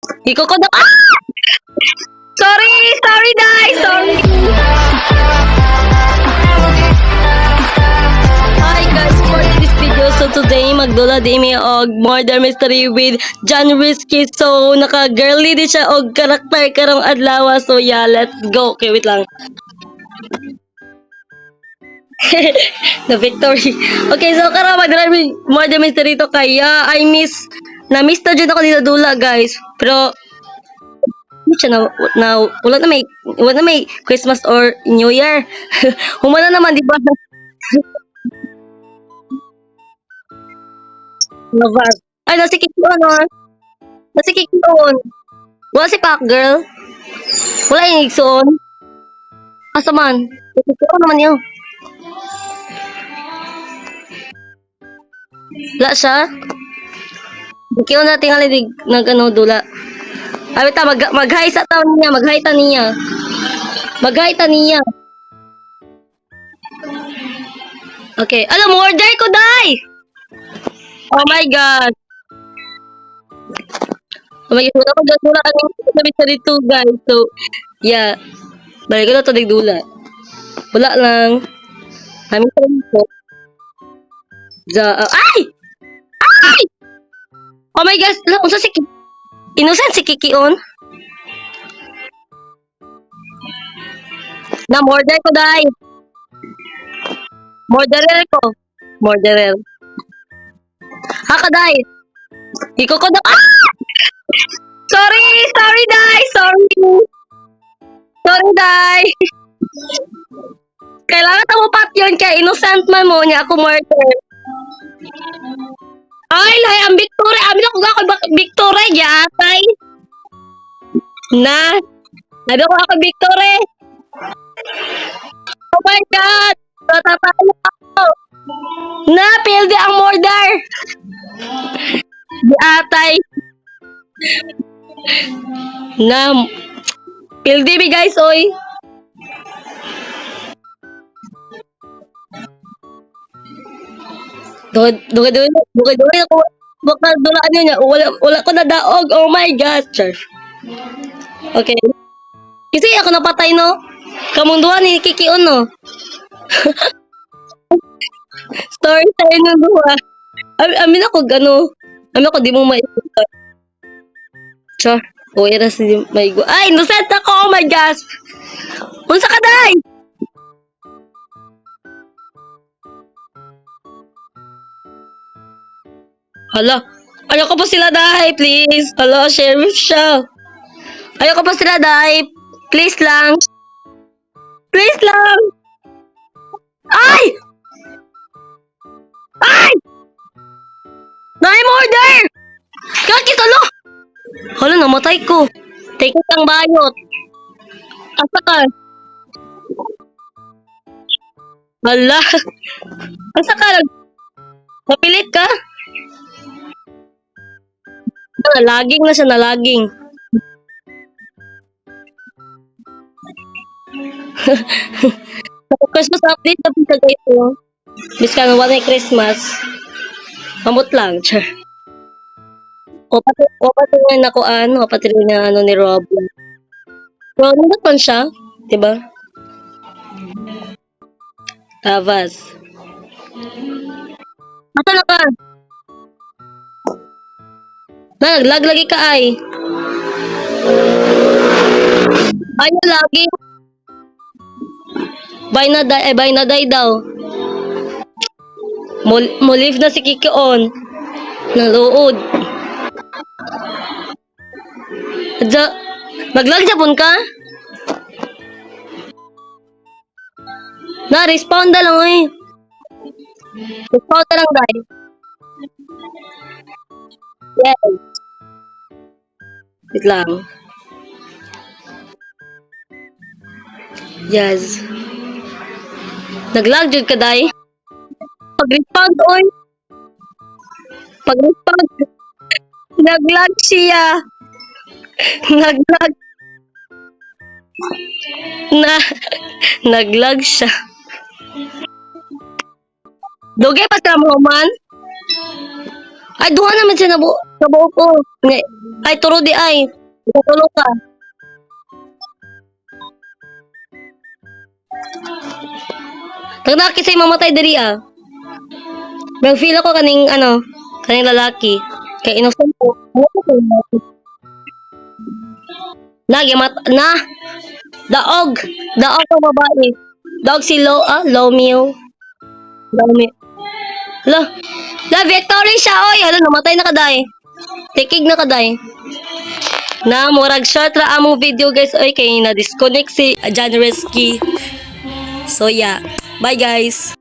Iko ko na. Ah! Sorry! Sorry, Day! Sorry! Hi guys, for this video. So today, magdula di mi og murder mystery with John Risky. So naka-girly di siya og karakter karong adlaw. So yeah, let's go. Okay, wait lang. The victory. Okay, so karon magdala mi murder mystery to kaya I na-miss na dyan ako dito dula guys. Pero siya wala na may Christmas or New Year. Humana naman, di ba? Labas. Ay, nasi Kikyon, no? Nasi Kikyon. Wala si Pac Girl. Wala yung Igsoon. Asa man? Kikyon naman yun. Wala siya. Kikyon na tingali nag ano, dula. Ay, ta mag-hi sa taon niya. Mag-hi ta niya. Mag-hi ta niya. Okay. Alam mo, order ko, Day! Oh my God. Oh my God. Wala ko dula ang sabi sa dito, guys. So, yeah. Balik ko na ito dula. Wala lang. Kami sa dito. Ay! Ay! Oh my gosh. Unsa si Innocent si Kikion? Na order ko, Day. Morderer ko. Morderer. Haka, Day. Iko ko na. Ah! Sorry! Sorry, Day! Sorry! Sorry, Day! Kailangan mo pat yun kay innocent man mo niya ako murder. Ay, lahi ang Victoria. Amin ako Victoria, yatay. Na. Sabi ko ako Victoria. Oh my God! Tatapalo ako. Na, pildi ang murder. Yatay. Na. Pildi mi guys, oy. Dugay ako. Baka dulaan niya. Wala ko na daog. Oh my God. Okay. Kasi ako napatay, no? Kamunduan ni Kikion, no? Story tayo ng duwa. Amin ako, gano. Amin ako, di mo maigot. Char. O, era si maigot. Ay, innocent ako. Oh my gosh. Unsa ka, Day? Hala. Ayoko po sila, Day. Please. Hala, sheriff siya. Ayoko po sila, Day. Please lang. Please lang. Ay! Ay! Na-murder! Kakitalo! Hala, namatay ko. Take it ang bayot. Asa ka? Hala. Asa ka? Napilit ka? Nalaging na siya, nalaging. Christmas update na pinta guys, no? Bis ka naman ay Christmas. Mamot lang, char. O pati nga nakuan, o pati nga ano ni Rob. Pero nandun pa siya, diba? Tavas. Asa na ka? Naglag lagi ka ay. Ayaw lagi. Bay na day daw. Mo-leave na si Kikion. Naluod. Maglag japon ka? Na-respawn na lang eh. Respawn na lang day. Yes. Wait lang. Yes. Naglag jud ka day. Pag-respawn oy. Pag-respawn. Naglag siya. Naglag. Naglag siya. Dugay pa sa mo man. Ay, duha naman siya nabuo ko. Ay, turo di ay. Tulo ka. Nagdaki sa'y mamatay diri ah. May feel ako kaning lalaki. Kay innocent ko. Na! Daog! Daog ang babae. Daog si Lomeo. Lomeo. La, Victory siya, oy! Hala, namatay na kaday. Tikig na kaday. Na, murag short ra among video guys. Oy, kay na-disconnect si John Resky. So, yeah. Bye, guys.